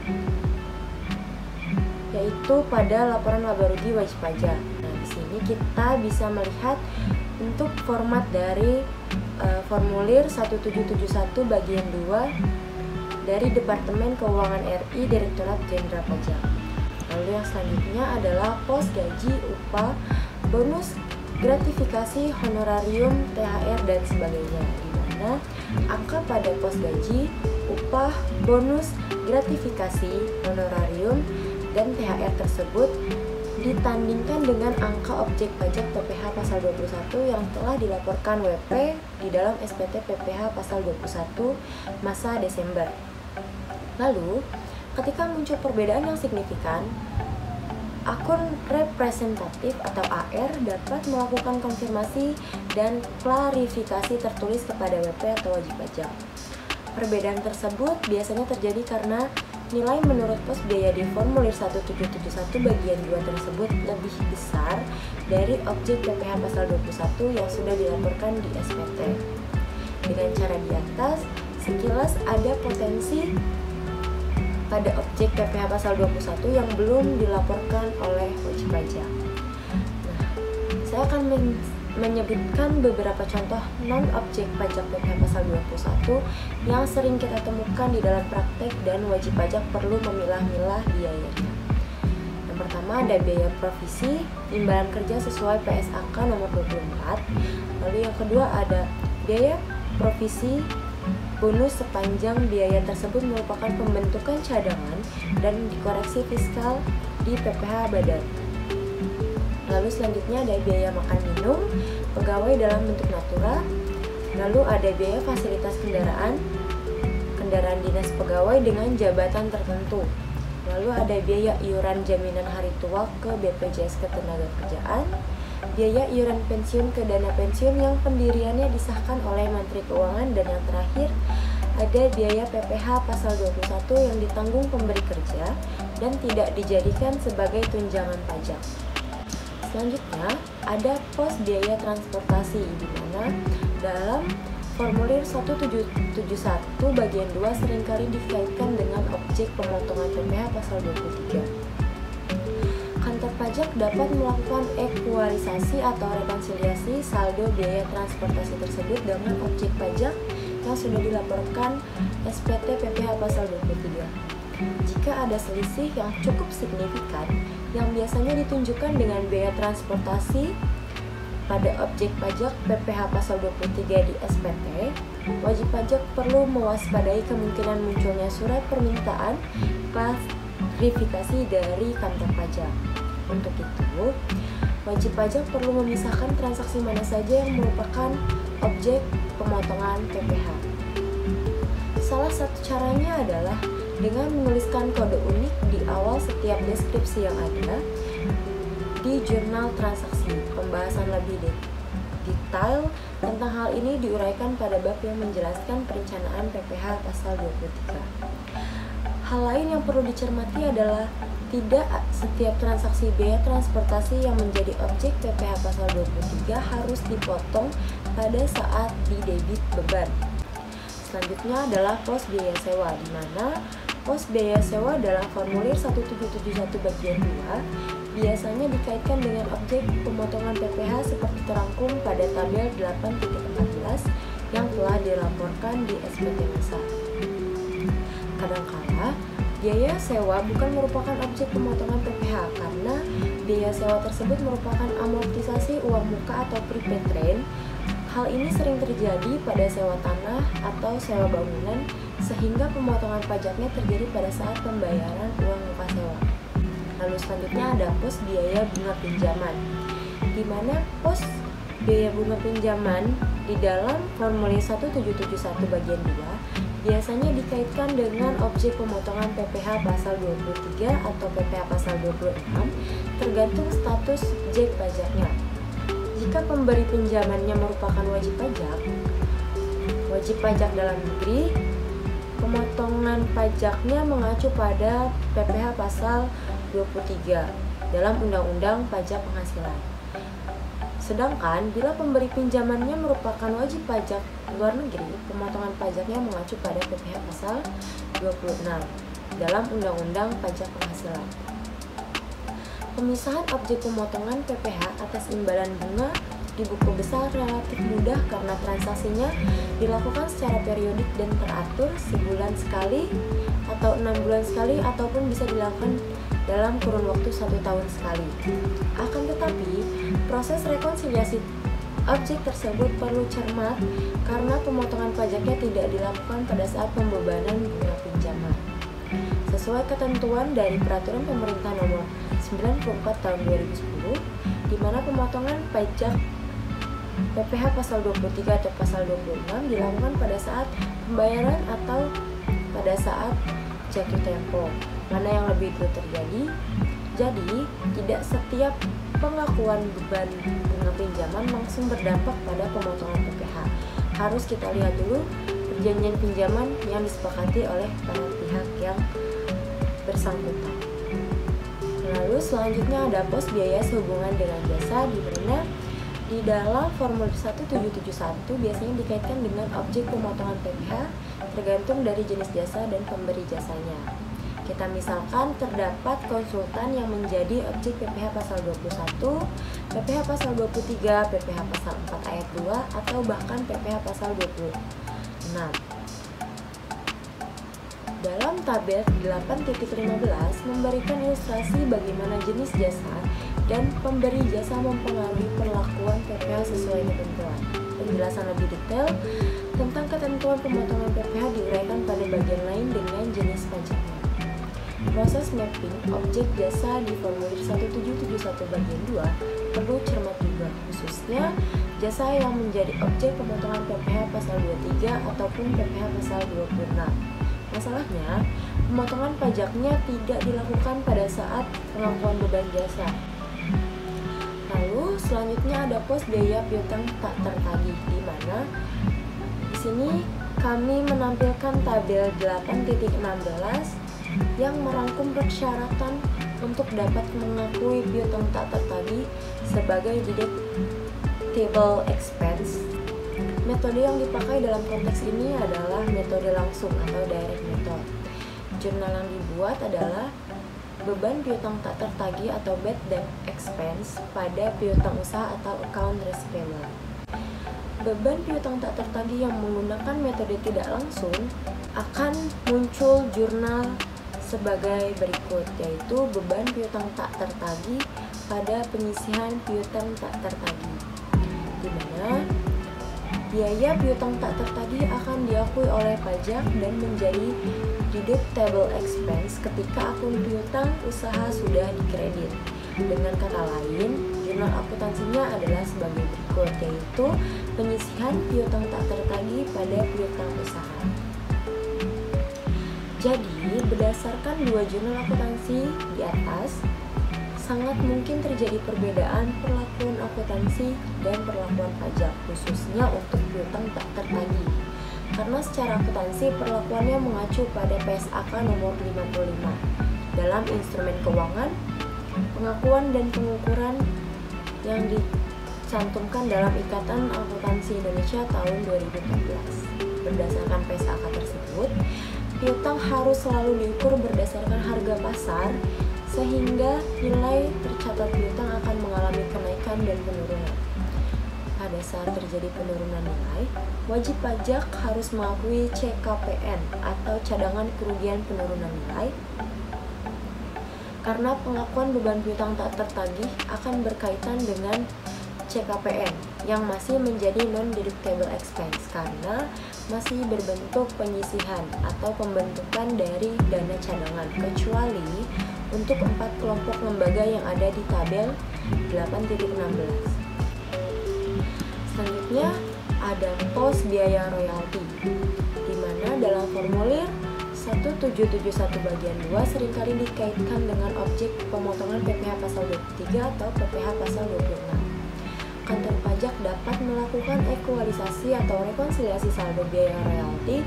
yaitu pada laporan laba rugi wajib pajak. Nah, di sini kita bisa melihat bentuk format dari formulir 1771 bagian 2 dari Departemen Keuangan RI Direktorat Jenderal Pajak. Lalu yang selanjutnya adalah pos gaji, upah, bonus, gratifikasi, honorarium, THR, dan sebagainya, di mana angka pada pos gaji, upah, bonus, gratifikasi, honorarium, dan THR tersebut ditandingkan dengan angka objek pajak PPh pasal 21 yang telah dilaporkan WP di dalam SPT PPh pasal 21 masa Desember. Lalu, ketika muncul perbedaan yang signifikan, akun representatif atau AR dapat melakukan konfirmasi dan klarifikasi tertulis kepada WP atau wajib pajak. Perbedaan tersebut biasanya terjadi karena nilai menurut pos biaya di formulir 1771 bagian 2 tersebut lebih besar dari objek PPh pasal 21 yang sudah dilaporkan di SPT. Dengan cara di atas, sekilas ada potensi pada objek PPh pasal 21 yang belum dilaporkan oleh wajib pajak. Nah, saya akan menyebutkan beberapa contoh non-objek pajak PPh pasal 21 yang sering kita temukan di dalam praktek dan wajib pajak perlu memilah-milah biayanya. Yang pertama ada biaya provisi, imbalan kerja sesuai PSAK nomor 24. Lalu yang kedua ada biaya provisi bonus sepanjang biaya tersebut merupakan pembentukan cadangan dan dikoreksi fiskal di PPh badan. Lalu selanjutnya ada biaya makan minum pegawai dalam bentuk natura. Lalu ada biaya fasilitas kendaraan dinas pegawai dengan jabatan tertentu. Lalu ada biaya iuran jaminan hari tua ke BPJS Ketenagakerjaan, biaya iuran pensiun ke dana pensiun yang pendiriannya disahkan oleh Menteri Keuangan, dan yang terakhir ada biaya PPh pasal 21 yang ditanggung pemberi kerja dan tidak dijadikan sebagai tunjangan pajak. Selanjutnya ada pos biaya transportasi, di mana dalam Formulir 1771 bagian 2 seringkali dikaitkan dengan objek pemotongan PPh pasal 23. Kantor pajak dapat melakukan ekualisasi atau rekonsiliasi saldo biaya transportasi tersebut dengan objek pajak yang sudah dilaporkan SPT PPh pasal 23. Jika ada selisih yang cukup signifikan yang biasanya ditunjukkan dengan biaya transportasi pada objek pajak PPh pasal 23 di SPT, wajib pajak perlu mewaspadai kemungkinan munculnya surat permintaan klarifikasi dari kantor pajak. Untuk itu, wajib pajak perlu memisahkan transaksi mana saja yang merupakan objek pemotongan PPh. Salah satu caranya adalah dengan menuliskan kode unik di awal setiap deskripsi yang ada di jurnal transaksi. Pembahasan lebih detail tentang hal ini diuraikan pada bab yang menjelaskan perencanaan PPh pasal 23. Hal lain yang perlu dicermati adalah tidak setiap transaksi biaya transportasi yang menjadi objek PPh pasal 23 harus dipotong pada saat didebit beban. Selanjutnya adalah pos biaya sewa, di mana pos biaya sewa dalam formulir 1771 bagian 2 biasanya dikaitkan dengan objek pemotongan PPh seperti terangkum pada tabel 8.14 yang telah dilaporkan di SPT Masa. Kadangkala, biaya sewa bukan merupakan objek pemotongan PPh karena biaya sewa tersebut merupakan amortisasi uang muka atau prepaid rent. Hal ini sering terjadi pada sewa tanah atau sewa bangunan sehingga pemotongan pajaknya terjadi pada saat pembayaran uang muka sewa. Lalu selanjutnya ada pos biaya bunga pinjaman, di mana pos biaya bunga pinjaman di dalam formulir 1771 bagian 2 biasanya dikaitkan dengan objek pemotongan PPh pasal 23 atau PPh pasal 26 tergantung status objek pajaknya. Jika pemberi pinjamannya merupakan wajib pajak dalam negeri, pemotongan pajaknya mengacu pada PPh pasal 23 dalam Undang-Undang Pajak Penghasilan. Sedangkan bila pemberi pinjamannya merupakan wajib pajak luar negeri, pemotongan pajaknya mengacu pada PPh pasal 26 dalam Undang-Undang Pajak Penghasilan. Pemisahan objek pemotongan PPh atas imbalan bunga di buku besar relatif mudah karena transaksinya dilakukan secara periodik dan teratur, sebulan sekali atau 6 bulan sekali ataupun bisa dilakukan dalam kurun waktu 1 tahun sekali. Akan tetapi, proses rekonsiliasi objek tersebut perlu cermat karena pemotongan pajaknya tidak dilakukan pada saat pembebanan bunga pinjaman. Sesuai ketentuan dari Peraturan Pemerintah Nomor 94 Tahun 2010, di mana pemotongan pajak PPh pasal 23 atau pasal 26 dilakukan pada saat pembayaran atau pada saat jatuh tempo. Mana yang lebih dulu terjadi? Jadi, tidak setiap pengakuan beban bunga pinjaman langsung berdampak pada pemotongan PPh. Harus kita lihat dulu perjanjian pinjaman yang disepakati oleh para pihak yang bersangkutan. Lalu selanjutnya ada pos biaya sehubungan dengan jasa, di mana di dalam formulir 1771 biasanya dikaitkan dengan objek pemotongan PPh tergantung dari jenis jasa dan pemberi jasanya. Kita misalkan terdapat konsultan yang menjadi objek PPh pasal 21, PPh pasal 23, PPh pasal 4 ayat 2, atau bahkan PPh pasal 26. Dalam tabel 8.15 memberikan ilustrasi bagaimana jenis jasa dan pemberi jasa mempengaruhi perlakuan PPh sesuai ketentuan. Penjelasan lebih detail tentang ketentuan pemotongan PPh diuraikan pada bagian lain dengan jenis pajaknya. Proses mapping objek jasa di formulir 1771 bagian 2 perlu cermat juga, khususnya jasa yang menjadi objek pemotongan PPh pasal 23 ataupun PPh pasal 26. Masalahnya, pemotongan pajaknya tidak dilakukan pada saat pengakuan beban jasa. Lalu selanjutnya ada pos biaya piutang tak tertagih, di mana di sini kami menampilkan tabel 8.16 yang merangkum persyaratan untuk dapat mengakui piutang tak tertagih sebagai deductible expense. Metode yang dipakai dalam konteks ini adalah metode langsung atau direct method. Jurnal yang dibuat adalah beban piutang tak tertagih atau bad debt expense pada piutang usaha atau account receivable. Beban piutang tak tertagih yang menggunakan metode tidak langsung akan muncul jurnal sebagai berikut, yaitu beban piutang tak tertagih pada penyisihan piutang tak tertagih, di mana biaya piutang tak tertagih akan diakui oleh pajak dan menjadi deductible expense ketika akun piutang usaha sudah dikredit. Dengan kata lain, jurnal akuntansinya adalah sebagai berikut, yaitu penyisihan piutang tak tertagih pada piutang usaha. Jadi, berdasarkan dua jurnal akuntansi di atas, sangat mungkin terjadi perbedaan perlakuan akuntansi dan perlakuan pajak, khususnya untuk piutang tak tertagih. Karena secara akuntansi perlakuannya mengacu pada PSAK nomor 55 dalam instrumen keuangan, pengakuan dan pengukuran yang dicantumkan dalam Ikatan Akuntansi Indonesia tahun 2014. Berdasarkan PSAK tersebut, piutang harus selalu diukur berdasarkan harga pasar, sehingga nilai tercatat piutang akan mengalami kenaikan dan penurunan. Pada saat terjadi penurunan nilai, wajib pajak harus mengakui CKPN atau cadangan kerugian penurunan nilai, karena pengakuan beban piutang tak tertagih akan berkaitan dengan CKPN yang masih menjadi non-deductible expense karena masih berbentuk penyisihan atau pembentukan dari dana cadangan, kecuali untuk 4 kelompok lembaga yang ada di tabel 8.16. Selanjutnya ada pos biaya royalti, di mana dalam formulir 1771 bagian 2 seringkali dikaitkan dengan objek pemotongan PPh pasal 23 atau PPh pasal 26. Kantor pajak dapat melakukan ekualisasi atau rekonsiliasi saldo biaya royalti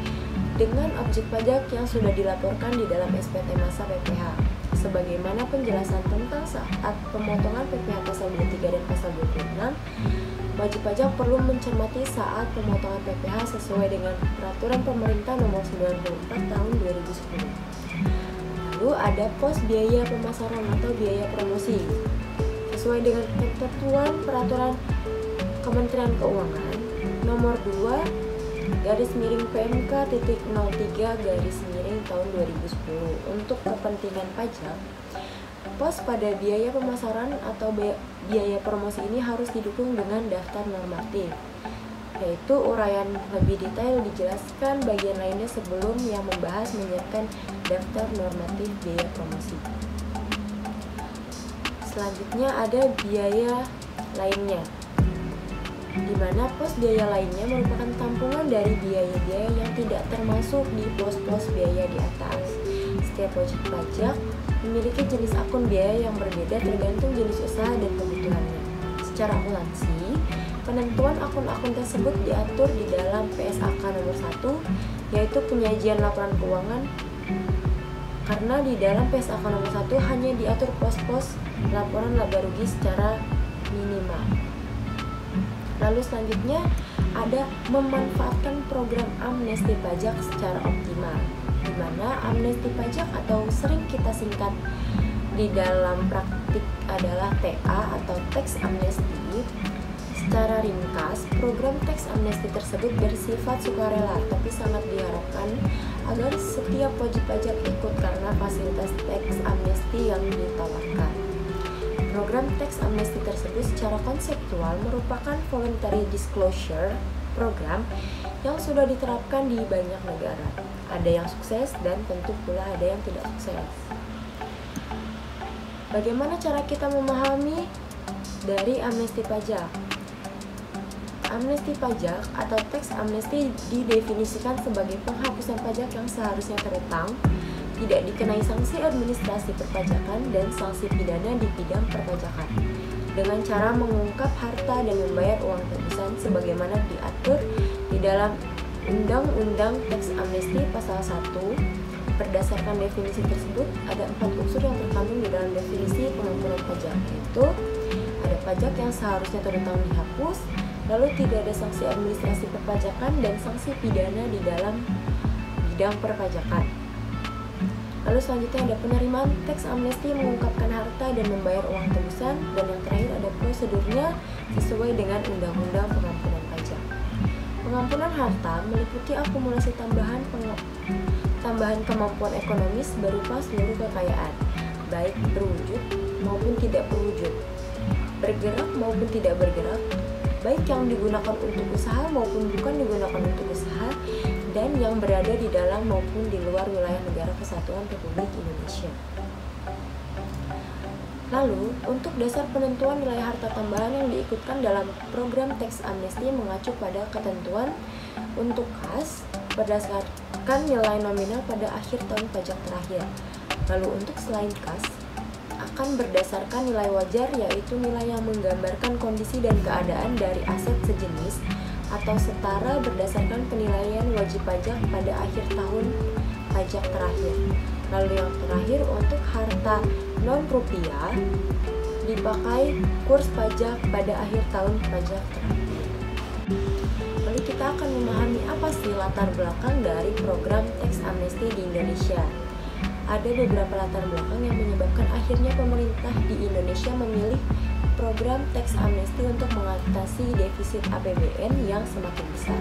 dengan objek pajak yang sudah dilaporkan di dalam SPT masa PPh. Sebagaimana penjelasan tentang saat pemotongan PPh pasal 23 dan pasal 26, wajib pajak perlu mencermati saat pemotongan PPh sesuai dengan peraturan pemerintah nomor 94 tahun 2010. Lalu ada pos biaya pemasaran atau biaya promosi. Sesuai dengan ketentuan peraturan Kementerian Keuangan nomor 2 garis miring PMK.03 garis miring tahun 2010 untuk kepentingan pajak, pos pada biaya pemasaran atau biaya promosi ini harus didukung dengan daftar normatif, yaitu uraian lebih detail dijelaskan bagian lainnya sebelum yang membahas menyiapkan daftar normatif biaya promosi. Selanjutnya ada biaya lainnya, di mana pos biaya lainnya merupakan tampungan dari biaya-biaya yang tidak termasuk di pos-pos biaya di atas. Setiap wajib pajak memiliki jenis akun biaya yang berbeda tergantung jenis usaha dan kebutuhannya. Secara akuntansi, penentuan akun-akun tersebut diatur di dalam PSAK nomor 1, yaitu penyajian laporan keuangan, karena di dalam PSAK nomor 1 hanya diatur pos-pos laporan laba rugi secara minimal. Lalu selanjutnya ada memanfaatkan program amnesti pajak secara optimal, di mana amnesti pajak atau sering kita singkat di dalam praktik adalah TA atau tax amnesty. Secara ringkas, program tax amnesty tersebut bersifat sukarela, tapi sangat diharapkan agar setiap wajib pajak ikut karena fasilitas tax amnesty yang ditawarkan. Program tax amnesty tersebut secara konseptual merupakan voluntary disclosure program yang sudah diterapkan di banyak negara. Ada yang sukses dan tentu pula ada yang tidak sukses. Bagaimana cara kita memahami dari amnesti pajak? Amnesti pajak atau tax amnesty didefinisikan sebagai penghapusan pajak yang seharusnya terutang, tidak dikenai sanksi administrasi perpajakan dan sanksi pidana di bidang perpajakan, dengan cara mengungkap harta dan membayar uang tebusan sebagaimana diatur di dalam Undang-Undang Tax Amnesty Pasal 1. Berdasarkan definisi tersebut, ada 4 unsur yang terkandung di dalam definisi pengampunan pajak, yaitu ada pajak yang seharusnya terutang dihapus, Lalu tidak ada sanksi administrasi perpajakan dan sanksi pidana di dalam bidang perpajakan. Lalu selanjutnya ada penerimaan teks amnesti mengungkapkan harta dan membayar uang tebusan, dan yang terakhir ada prosedurnya sesuai dengan Undang-Undang Pengampunan Pajak. Pengampunan harta meliputi akumulasi tambahan kemampuan ekonomis berupa seluruh kekayaan, baik berwujud maupun tidak berwujud, bergerak maupun tidak bergerak, baik yang digunakan untuk usaha maupun bukan digunakan untuk usaha, dan yang berada di dalam maupun di luar wilayah negara kesatuan Republik Indonesia. Lalu, untuk dasar penentuan nilai harta tambahan yang diikutkan dalam program teks amnesti mengacu pada ketentuan untuk kas berdasarkan nilai nominal pada akhir tahun pajak terakhir. Lalu untuk selain kas, akan berdasarkan nilai wajar, yaitu nilai yang menggambarkan kondisi dan keadaan dari aset sejenis atau setara berdasarkan penilaian wajib pajak pada akhir tahun pajak terakhir. Lalu yang terakhir untuk harta non-rupiah dipakai kurs pajak pada akhir tahun pajak terakhir. Lalu kita akan memahami apa sih latar belakang dari program teks amnesti di Indonesia. Ada beberapa latar belakang yang menyebabkan akhirnya pemerintah di Indonesia memilih program teks amnesti untuk mengatasi defisit APBN yang semakin besar.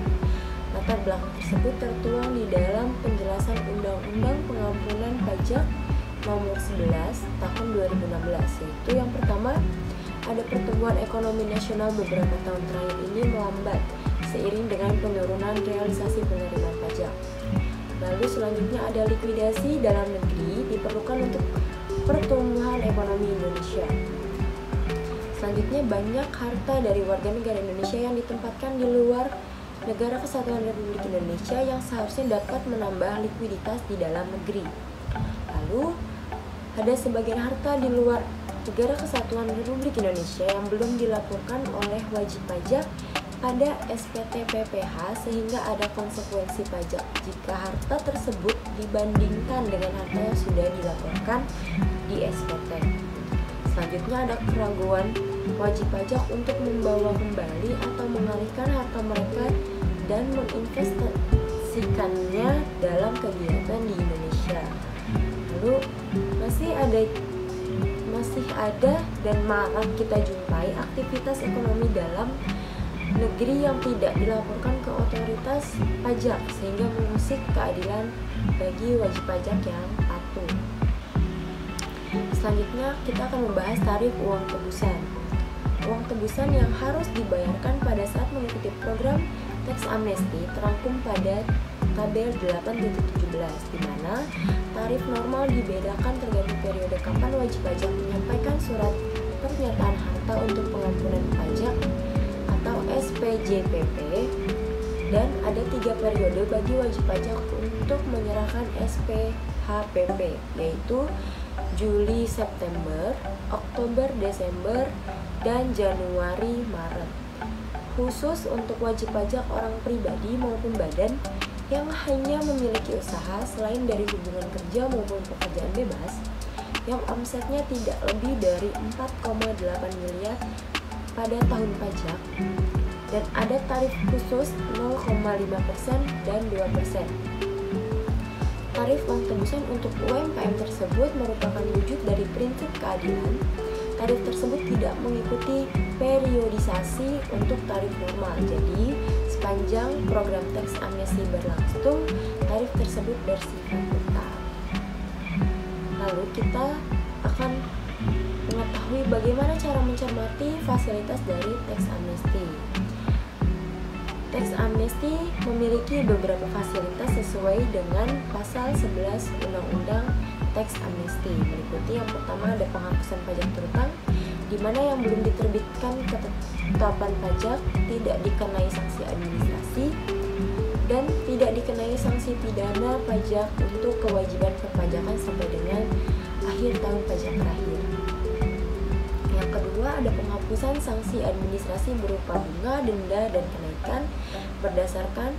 Latar belakang tersebut tertuang di dalam penjelasan Undang-Undang Pengampunan Pajak Nomor 11 Tahun 2016, yaitu yang pertama, ada pertumbuhan ekonomi nasional beberapa tahun terakhir ini melambat seiring dengan penurunan realisasi penerimaan pajak. Lalu selanjutnya ada likuidasi dalam negeri diperlukan untuk pertumbuhan ekonomi Indonesia. Selanjutnya banyak harta dari warga negara Indonesia yang ditempatkan di luar negara kesatuan Republik Indonesia yang seharusnya dapat menambah likuiditas di dalam negeri. Lalu ada sebagian harta di luar negara kesatuan Republik Indonesia yang belum dilaporkan oleh wajib pajak pada SPT PPH, sehingga ada konsekuensi pajak jika harta tersebut dibandingkan dengan harta yang sudah dilaporkan di SPT. Selanjutnya ada keraguan wajib pajak untuk membawa kembali atau mengalihkan harta mereka dan menginvestasikannya dalam kegiatan di Indonesia. Lalu masih ada dan marak kita jumpai aktivitas ekonomi dalam negeri yang tidak dilaporkan ke otoritas pajak, sehingga mengusik keadilan bagi wajib pajak yang patuh. Selanjutnya kita akan membahas tarif uang tebusan. Uang tebusan yang harus dibayarkan pada saat mengikuti program teks amnesti terangkum pada tabel 8.17, di mana tarif normal dibedakan tergantung periode kapan wajib pajak menyampaikan surat pernyataan harta untuk pengampunan pajak atau SPJPP, dan ada 3 periode bagi wajib pajak untuk menyerahkan SPHPP, yaitu Juli September, Oktober Desember, dan Januari Maret. Khusus untuk wajib pajak orang pribadi maupun badan yang hanya memiliki usaha selain dari hubungan kerja maupun pekerjaan bebas yang omsetnya tidak lebih dari 4,8 miliar pada tahun pajak, dan ada tarif khusus 0,5% dan 2%. Tarif uang tebusan untuk UMKM tersebut merupakan wujud dari prinsip keadilan. Tarif tersebut tidak mengikuti periodisasi untuk tarif normal. Jadi, sepanjang program teks amnesti berlangsung, tarif tersebut bersifat tetap. Lalu kita akan mengetahui bagaimana cara mencermati fasilitas dari teks amnesti. Teks amnesti memiliki beberapa fasilitas sesuai dengan pasal 11 Undang-Undang Teks Amnesti. Meliputi yang pertama ada penghapusan pajak terutang, di mana yang belum diterbitkan ketetapan pajak tidak dikenai sanksi administrasi dan tidak dikenai sanksi pidana pajak untuk kewajiban perpajakan sampai dengan akhir tahun pajak terakhir. Yang kedua ada penghapusan sanksi administrasi berupa bunga, denda, dan kenaikan berdasarkan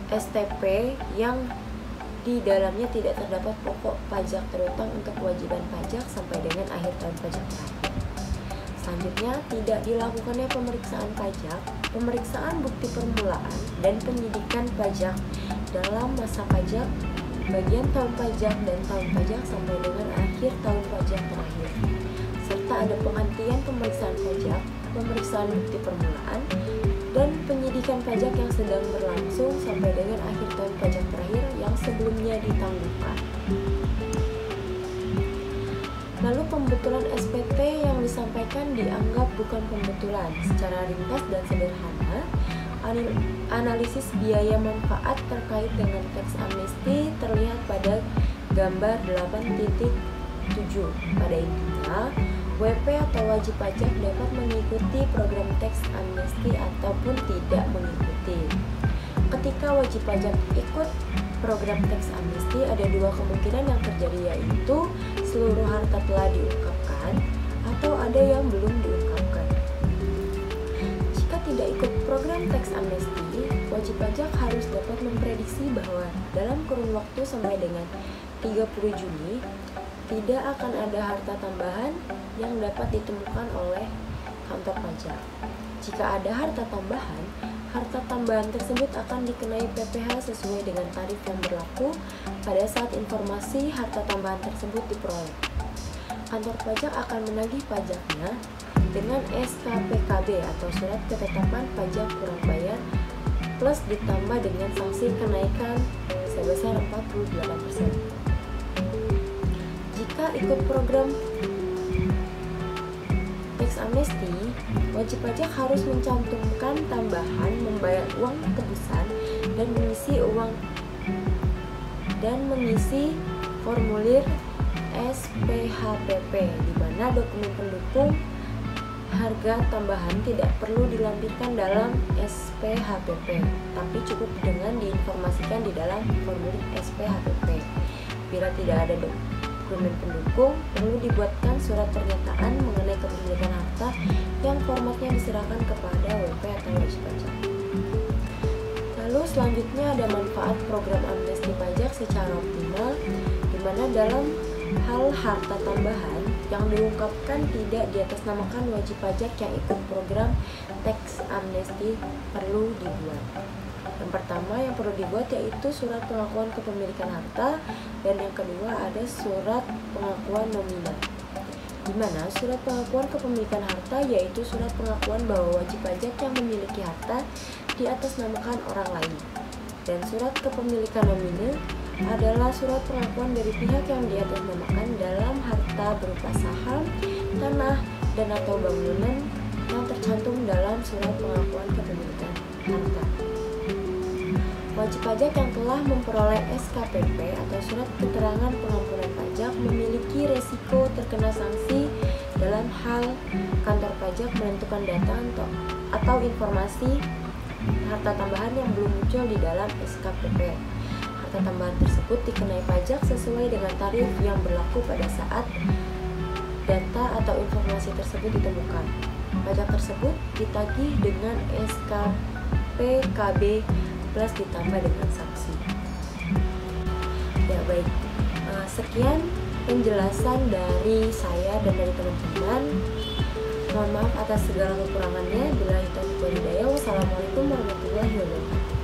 STP yang di dalamnya tidak terdapat pokok pajak terutang untuk kewajiban pajak sampai dengan akhir tahun pajak terakhir. Selanjutnya, tidak dilakukannya pemeriksaan pajak, pemeriksaan bukti permulaan, dan penyidikan pajak dalam masa pajak, bagian tahun pajak, dan tahun pajak sampai dengan akhir tahun pajak terakhir. Serta ada penghentian pemeriksaan pajak, pemeriksaan bukti permulaan, dan penyidikan pajak yang sedang berlangsung sampai dengan akhir tahun pajak terakhir yang sebelumnya ditangguhkan. Lalu pembetulan SPT yang disampaikan dianggap bukan pembetulan. Secara ringkas dan sederhana, analisis biaya manfaat terkait dengan teks amnesti terlihat pada gambar 8.7. Pada intinya, WP atau wajib pajak dapat mengikuti program teks amnesti ataupun tidak mengikuti. Ketika wajib pajak ikut program teks amnesti, ada dua kemungkinan yang terjadi, yaitu seluruh harta telah diungkapkan atau ada yang belum diungkapkan. Jika tidak ikut program teks amnesti, wajib pajak harus dapat memprediksi bahwa dalam kurun waktu sampai dengan 30 Juni tidak akan ada harta tambahan yang dapat ditemukan oleh kantor pajak. Jika ada harta tambahan tersebut akan dikenai PPh sesuai dengan tarif yang berlaku pada saat informasi harta tambahan tersebut diperoleh. Kantor pajak akan menagih pajaknya dengan SKPKB atau surat ketetapan pajak kurang bayar plus ditambah dengan sanksi kenaikan sebesar 48%. Jika ikut program teks amnesti, wajib pajak harus mencantumkan tambahan membayar uang tebusan dan mengisi formulir SPHPP, di mana dokumen pendukung harga tambahan tidak perlu dilampirkan dalam SPHPP, tapi cukup dengan diinformasikan di dalam formulir SPHPP. Bila tidak ada dokumen pendukung, perlu dibuatkan surat pernyataan mengenai kepemilikan harta yang formatnya diserahkan kepada WP atau wajib pajak. Lalu selanjutnya ada manfaat program amnesti pajak secara optimal, di mana dalam hal harta tambahan yang diungkapkan tidak diatasnamakan wajib pajak yang ikut program teks amnesti perlu dibuat. Yang pertama yang perlu dibuat yaitu surat pengakuan kepemilikan harta, dan yang kedua ada surat pengakuan nominal. Di mana surat pengakuan kepemilikan harta yaitu surat pengakuan bahwa wajib pajak yang memiliki harta diatasnamakan orang lain. Dan surat kepemilikan nominal adalah surat pengakuan dari pihak yang diatasnamakan dalam harta berupa saham, tanah, dan atau bangunan yang tercantum dalam surat pengakuan kepemilikan harta. Wajib pajak yang telah memperoleh SKPP atau surat keterangan pengampunan pajak memiliki resiko terkena sanksi dalam hal kantor pajak menentukan data atau informasi harta tambahan yang belum muncul di dalam SKPP. Harta tambahan tersebut dikenai pajak sesuai dengan tarif yang berlaku pada saat data atau informasi tersebut ditemukan. Pajak tersebut ditagih dengan SKPKB plus ditambah dengan sanksi. Ya baik, sekian penjelasan dari saya dan dari teman-teman. Mohon maaf atas segala kekurangannya. Bila itu hidayah. Wassalamualaikum warahmatullahi wabarakatuh.